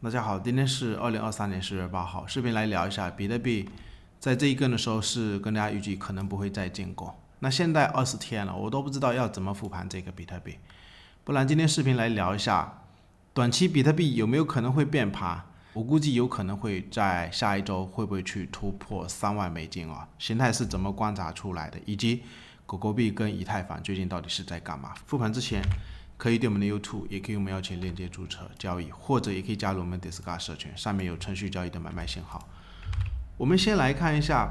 大家好，今天是2023年4月8号，视频来聊一下比特币在这一根的时候是跟大家预计可能不会再见过。那现在20天了，我都不知道要怎么复盘这个比特币，不然今天视频来聊一下短期比特币有没有可能会变盘。我估计有可能会在下一周会不会去突破$30,000啊？形态是怎么观察出来的，以及狗狗币跟以太坊最近到底是在干嘛？复盘之前可以对我们的 YouTube， 也可以我们邀请链接注册交易，或者也可以加入我们 Discord 社群，上面有程序交易的买卖信号。我们先来看一下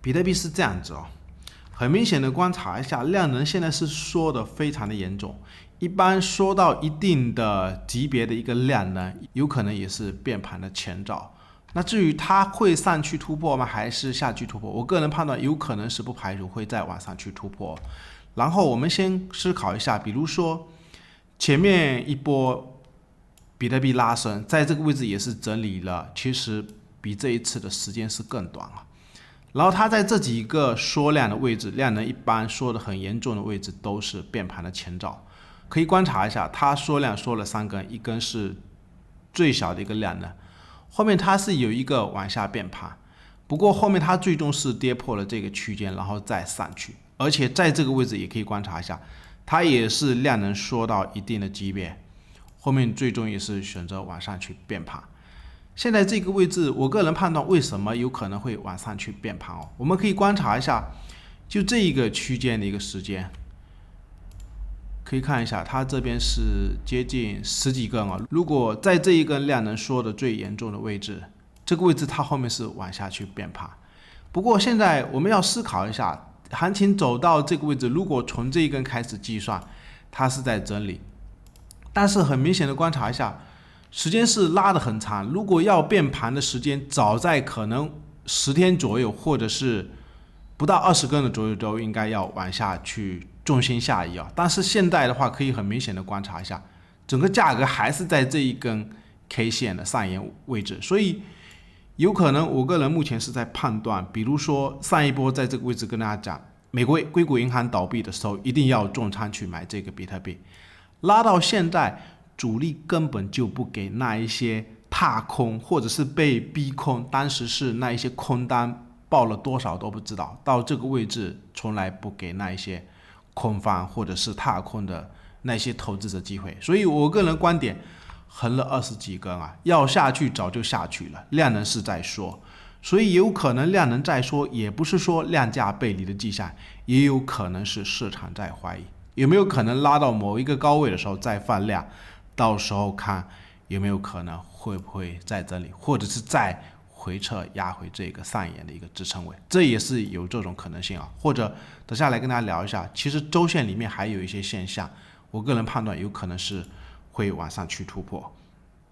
比特币是这样子哦，很明显的观察一下，量能现在是缩的非常的严重。一般缩到一定的级别的一个量能，有可能也是变盘的前兆。那至于它会上去突破吗，还是下去突破？我个人判断有可能是不排除会再往上去突破。然后我们先思考一下，比如说前面一波比特币拉升，在这个位置也是整理了，其实比这一次的时间是更短啊。然后它在这几个缩量的位置，量能一般缩的很严重的位置，都是变盘的前兆。可以观察一下，它缩量缩了3根，一根是最小的一个量能，后面它是有一个往下变盘，不过后面它最终是跌破了这个区间，然后再上去，而且在这个位置也可以观察一下，它也是量能缩到一定的级别，后面最终也是选择往上去变盘。现在这个位置，我个人判断为什么有可能会往上去变盘哦，我们可以观察一下，就这一个区间的一个时间。可以看一下，它这边是接近10几根啊。如果在这一根量能缩的最严重的位置，这个位置它后面是往下去变盘。不过现在我们要思考一下，行情走到这个位置，如果从这一根开始计算，它是在整理，但是很明显的观察一下，时间是拉得很长。如果要变盘的时间，早在可能10天左右，或者是不到20根的左右都应该要往下去重心下移啊。但是现在的话，可以很明显的观察一下，整个价格还是在这一根 K 线的上沿位置，所以有可能我个人目前是在判断，比如说上一波在这个位置跟大家讲，美国硅谷银行倒闭的时候，一定要重仓去买这个比特币，拉到现在，主力根本就不给那一些踏空或者是被逼空，当时是那一些空单报了多少都不知道，到这个位置从来不给那一些空方或者是踏空的那些投资者机会，所以我个人观点，横了20几根啊，要下去早就下去了，量能是在缩，所以有可能量能在缩，也不是说量价背离的迹象，也有可能是市场在怀疑，有没有可能拉到某一个高位的时候再放量，到时候看有没有可能会不会再整理，或者是再回撤压回这个上沿的一个支撑位，这也是有这种可能性啊。或者等下来跟大家聊一下，其实周线里面还有一些现象，我个人判断有可能是会往上去突破。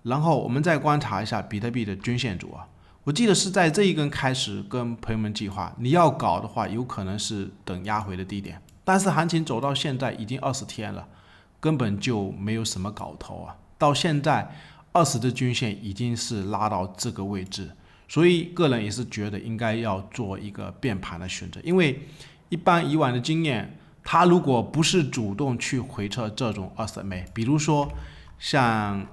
然后我们再观察一下比特币的均线图啊，我记得是在这一根开始跟朋友们计划，你要搞的话，有可能是等压回的低点，但是行情走到现在已经20天了，根本就没有什么搞头啊。到现在20的均线已经是拉到这个位置，所以个人也是觉得应该要做一个变盘的选择，因为一般以往的经验，它如果不是主动去回撤这种20MA，比如说像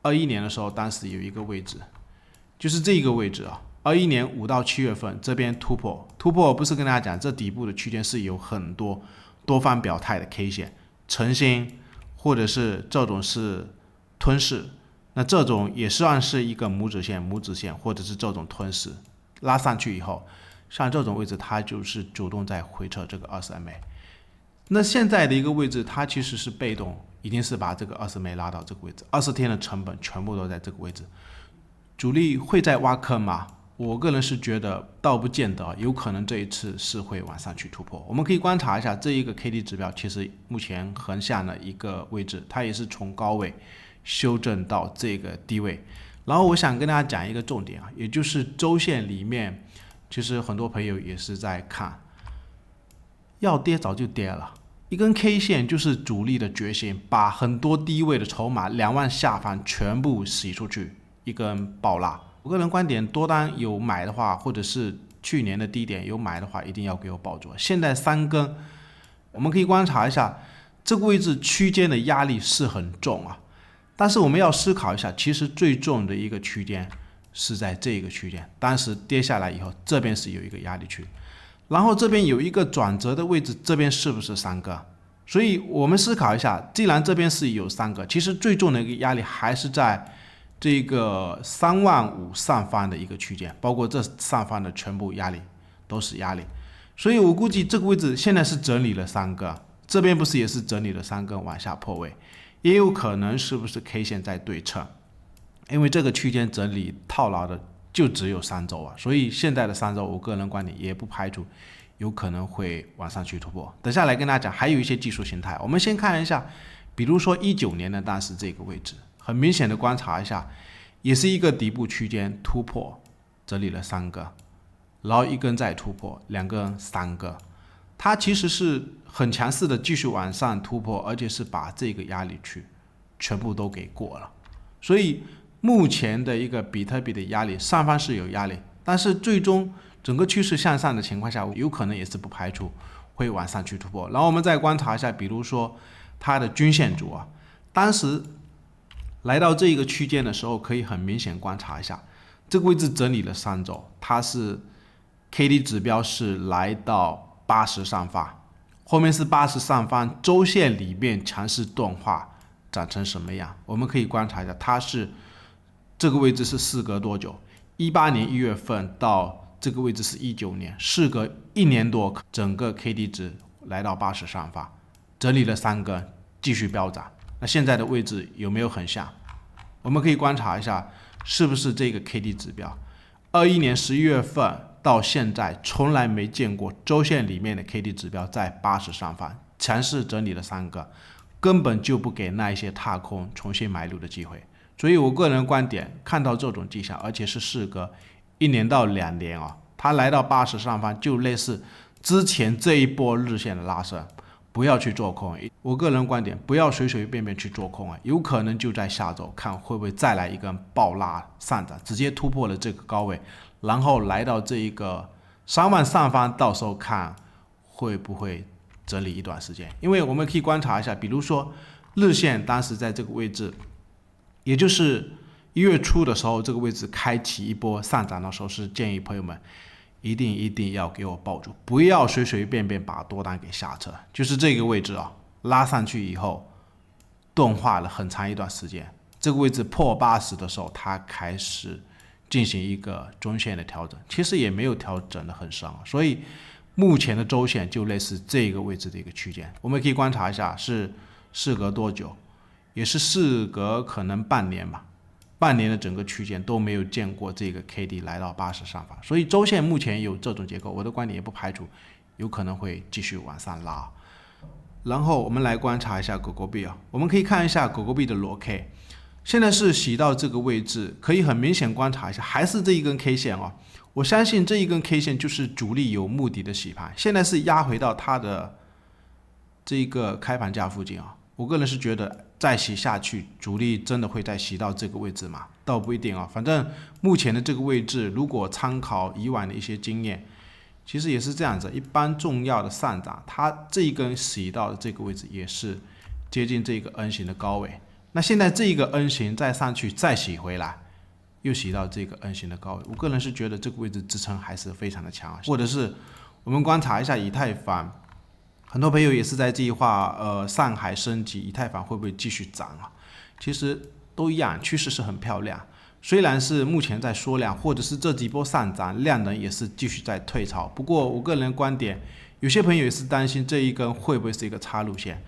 21年的时候，当时有一个位置，就是这个位置啊，21年5到7月份这边突破，不是跟大家讲这底部的区间是有很多多方表态的 K 线，诚心或者是这种是吞噬。那这种也算是一个拇指线，或者是这种吞噬拉上去以后，像这种位置它就是主动在回撤这个20MA。那现在的一个位置，它其实是被动，已经是把这个20MA拉到这个位置，20天的成本全部都在这个位置。主力会在挖坑吗？我个人是觉得倒不见得，有可能这一次是会往上去突破。我们可以观察一下这一个 KD 指标，其实目前横向的一个位置，它也是从高位修正到这个低位。然后我想跟大家讲一个重点啊，也就是周线里面，其实很多朋友也是在看，要跌早就跌了，一根 K 线就是主力的决心，把很多低位的筹码2万下方全部洗出去，一根爆拉。我个人观点，多单有买的话，或者是去年的低点有买的话，一定要给我抱住。现在3根，我们可以观察一下这个位置区间的压力是很重啊。但是我们要思考一下，其实最重的一个区间是在这个区间，当时跌下来以后，这边是有一个压力区，然后这边有一个转折的位置，这边是不是3个？所以我们思考一下，既然这边是有3个，其实最重的一个压力还是在这个35000上方的一个区间，包括这上方的全部压力都是压力。所以我估计这个位置现在是整理了3个，这边不是也是整理了3个往下破位，也有可能是不是 K 线在对称，因为这个区间整理套牢的就只有3周啊，所以现在的3周，我个人观点也不排除有可能会往上去突破。等下来跟大家讲，还有一些技术形态，我们先看一下，比如说19年的当时这个位置，很明显的观察一下，也是一个底部区间突破，整理了3个，然后一根再突破，2根、3个，它其实是很强势的继续往上突破，而且是把这个压力区全部都给过了。所以目前的一个比特币的压力，上方是有压力，但是最终整个趋势向上的情况下，有可能也是不排除会往上去突破。然后我们再观察一下，比如说它的均线图啊，当时来到这一个区间的时候，可以很明显观察一下，这个位置整理了3周，它是 KD 指标是来到80上方，后面是80上方，周线里面强势钝化长成什么样？我们可以观察一下，它是这个位置是事隔多久？18年1月份到这个位置是19年，事隔1年多，整个 KD 值来到80上方，整理了3根，继续飙涨。那现在的位置有没有很像？我们可以观察一下，是不是这个 KD 指标？21年11月份到现在，从来没见过周线里面的 KD 指标在80上方，强势整理了3个，根本就不给那一些踏空重新买入的机会。所以我个人观点，看到这种迹象，而且是事隔1年到2年啊，它来到80上方，就类似之前这一波日线的拉升，不要去做空。我个人观点，不要随随便便去做空啊，有可能就在下周看会不会再来一根暴拉上涨，直接突破了这个高位，然后来到这一个3万上方，到时候看会不会整理一段时间。因为我们可以观察一下，比如说日线当时在这个位置，也就是1月初的时候，这个位置开启一波上涨的时候，是建议朋友们一定要给我抱住，不要随随便便把多单给下车。就是这个位置啊，拉上去以后钝化了很长一段时间，这个位置破80的时候，它开始进行一个中线的调整，其实也没有调整的很深，所以目前的周线就类似这个位置的一个区间。我们可以观察一下，是事隔多久，也是事隔可能半年吧，半年的整个区间都没有见过这个 KD 来到80上方，所以周线目前有这种结构，我的观点也不排除有可能会继续往上拉。然后我们来观察一下狗狗币啊，我们可以看一下狗狗币的裸 K， 现在是洗到这个位置，可以很明显观察一下，还是这一根 K 线哦。我相信这一根 K 线就是主力有目的的洗盘，现在是压回到它的这一个开盘价附近啊。我个人是觉得再洗下去，主力真的会再洗到这个位置吗？倒不一定啊。反正目前的这个位置，如果参考以往的一些经验，其实也是这样子。一般重要的上涨，它这一根洗到的这个位置也是接近这个 N 型的高位。那现在这一个 N 型再上去再洗回来，又洗到这个 N 型的高位，我个人是觉得这个位置支撑还是非常的强。或者是我们观察一下以太坊，很多朋友也是在计划上海升级，以太坊会不会继续涨啊？其实都一样，趋势是很漂亮。虽然是目前在缩量，或者是这几波上涨量能也是继续在退潮，不过我个人观点，有些朋友也是担心这一根会不会是一个插入线。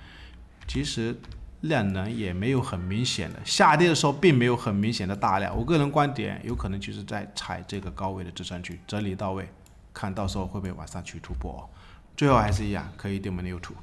其实量能也没有很明显的，下跌的时候并没有很明显的大量。我个人观点，有可能就是在踩这个高位的支撑区，整理到位，看到时候会不会往上去突破。最后还是一样，可以对我们的 YouTube